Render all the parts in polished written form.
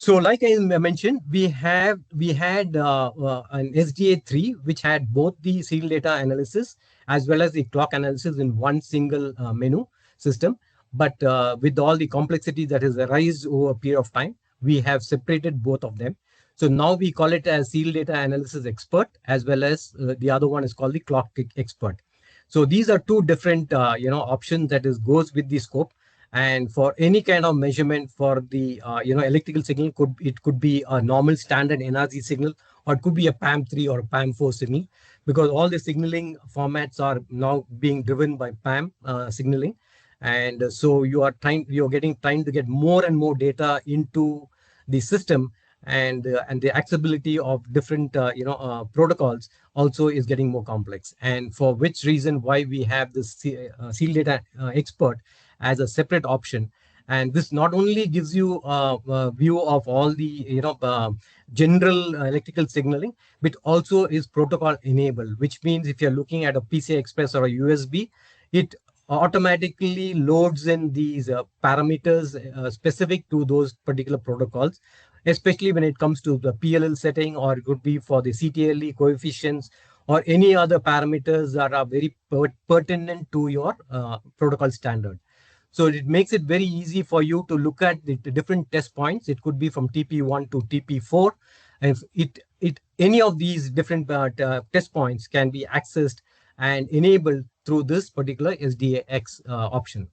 So, like I mentioned, we had an SDA 3, which had both the serial data analysis as well as the clock analysis in one single menu system. But with all the complexity that has arisen over a period of time, we have separated both of them. So now we call it as serial data analysis expert, as well as the other one is called the clock expert. So these are two different options that is goes with the scope. And for any kind of measurement for the electrical signal, could be a normal standard NRZ signal, or it could be a PAM3 or a PAM4 signal, because all the signaling formats are now being driven by PAM signaling. And so you're trying to get more and more data into the system, and the accessibility of different protocols also is getting more complex. And for which reason why we have this serial data expert as a separate option. And this not only gives you a view of all the general electrical signaling, but also is protocol enabled, which means if you're looking at a PCI Express or a USB, it automatically loads in these parameters specific to those particular protocols, especially when it comes to the PLL setting, or it could be for the CTLE coefficients, or any other parameters that are very pertinent to your protocol standard. So it makes it very easy for you to look at the different test points. It could be from TP1 to TP4. And if any of these different test points can be accessed and enabled through this particular SDAX option.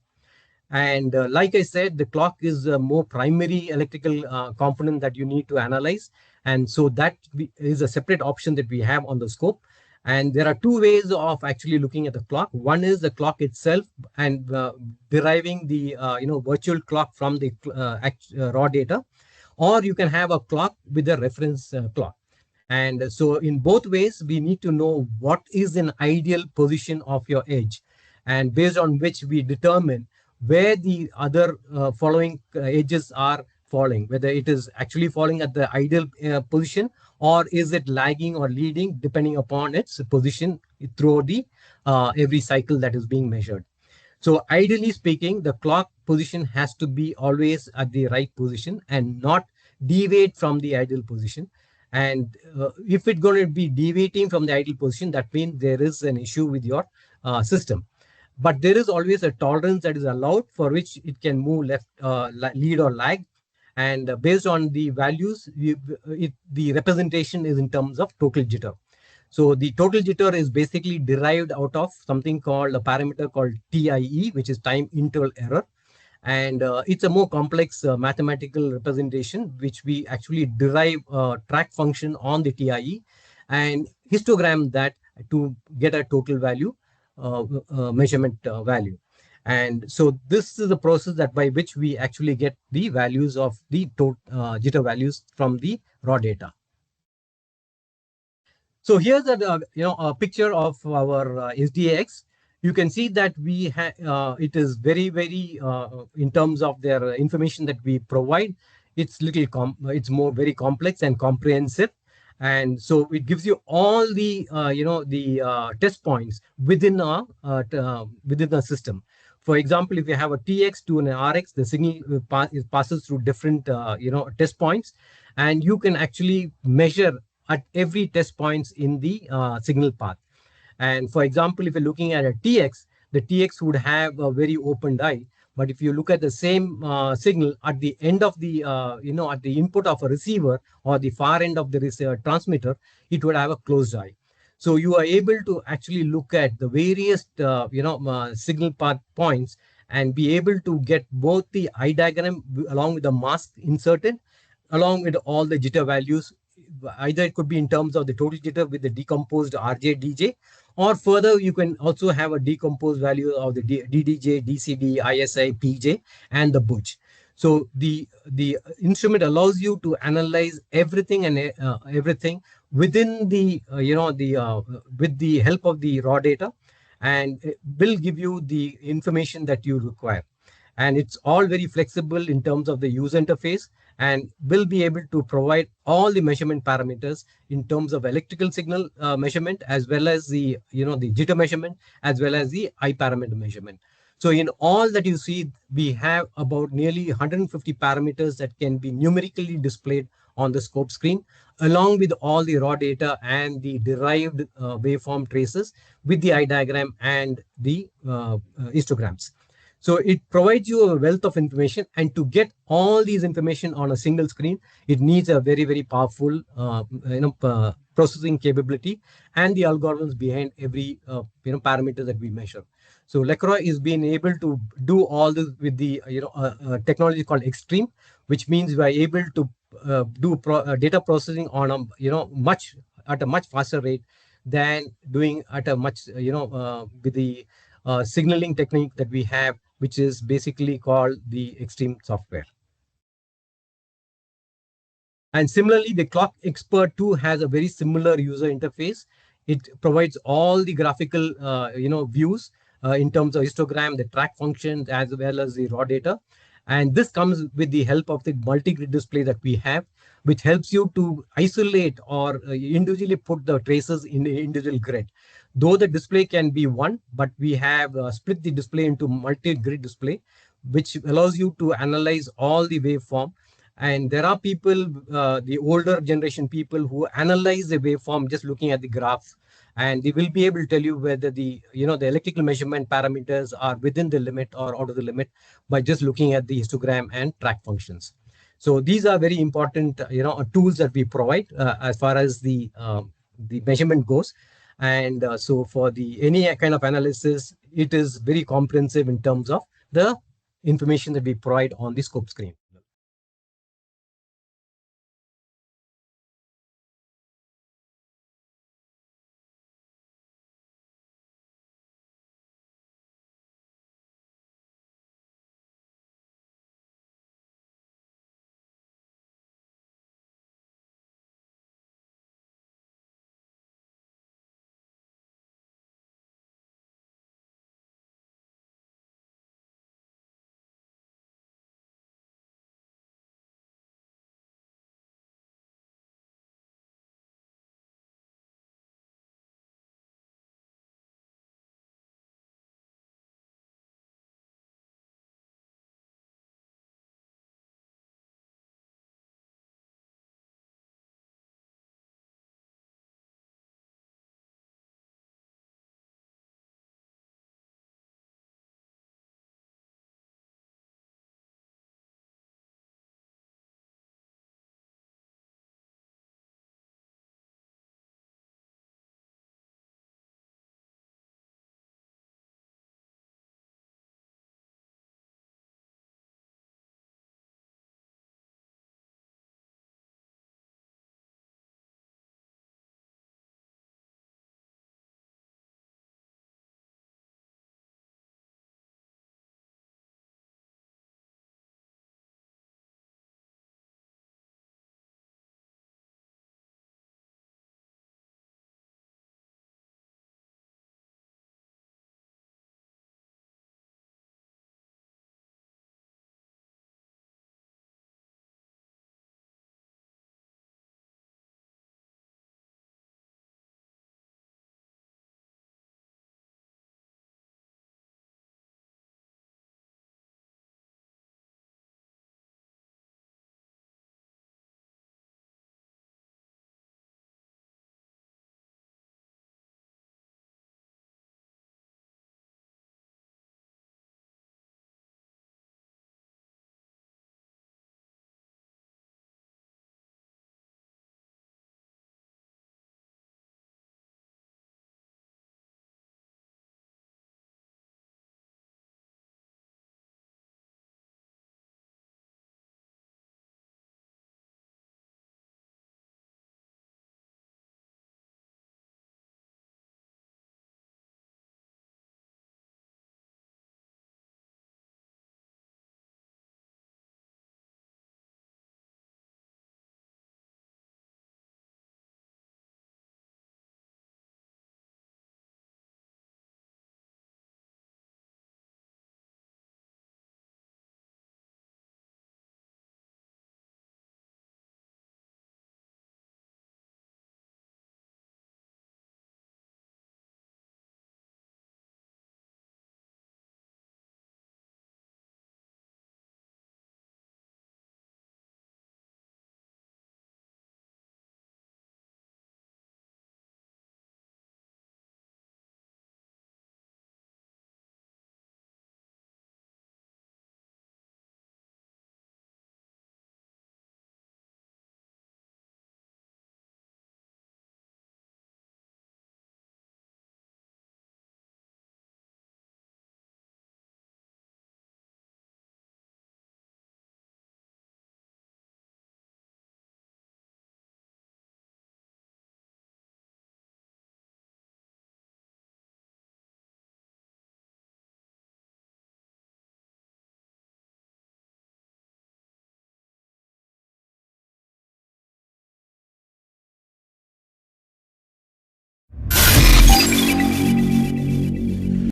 And like I said, the clock is a more primary electrical component that you need to analyze. And so that is a separate option that we have on the scope. And there are two ways of actually looking at the clock. One is the clock itself and deriving the virtual clock from the raw data, or you can have a clock with a reference clock. And so in both ways, we need to know what is an ideal position of your edge, and based on which we determine where the other following edges are falling, whether it is actually falling at the ideal position, or is it lagging or leading, depending upon its position through the every cycle that is being measured. So ideally speaking, the clock position has to be always at the right position and not deviate from the ideal position. And if it's going to be deviating from the ideal position, that means there is an issue with your system. But there is always a tolerance that is allowed for which it can move left, lead or lag. And based on the values, the representation is in terms of total jitter. So the total jitter is basically derived out of something called a parameter called TIE, which is time interval error. And it's a more complex mathematical representation, which we actually derive a track function on the TIE and histogram that to get a total value, measurement value. And so this is the process that by which we actually get the values of the jitter values from the raw data. So here's a picture of our SDAX. You can see that we have it is very in terms of their information that we provide. It's it's more very complex and comprehensive, and so it gives you all the test points within a system. For example, if you have a TX to an RX, the signal passes through different test points, and you can actually measure at every test points in the signal path. And for example, if you're looking at a TX, the TX would have a very open die. But if you look at the same signal at the end of the, at the input of a receiver or the far end of the transmitter, it would have a closed eye. So you are able to actually look at the various, signal path points and be able to get both the eye diagram along with the mask inserted, along with all the jitter values. Either it could be in terms of the total jitter with the decomposed RJ, DJ, or further you can also have a decomposed value of the DDJ, DCD, ISI, PJ, and the butch. So the instrument allows you to analyze everything and everything within the with the help of the raw data, and it will give you the information that you require. And it's all very flexible in terms of the user interface, and will be able to provide all the measurement parameters in terms of electrical signal measurement, as well as the the jitter measurement, as well as the eye parameter measurement. So in all that you see, we have about nearly 150 parameters that can be numerically displayed on the scope screen, along with all the raw data and the derived waveform traces with the eye diagram and the histograms. So it provides you a wealth of information, and to get all these information on a single screen, it needs a very, very powerful processing capability and the algorithms behind every parameter that we measure. So LeCroy is being able to do all this with the technology called Extreme, which means we are able to do data processing on a at a much faster rate than doing at a much with the signaling technique that we have, which is basically called the Extreme software. And similarly, the Clock Expert 2 has a very similar user interface. It provides all the graphical views in terms of histogram, the track functions, as well as the raw data. And this comes with the help of the multi-grid display that we have, which helps you to isolate or individually put the traces in the individual grid. Though the display can be one, but we have split the display into multi-grid display, which allows you to analyze all the waveform. And there are people, the older generation people, who analyze the waveform just looking at the graph, and they will be able to tell you whether the the electrical measurement parameters are within the limit or out of the limit by just looking at the histogram and track functions. So these are very important tools that we provide as far as the measurement goes. And so for the any kind of analysis, it is very comprehensive in terms of the information that we provide on the scope screen.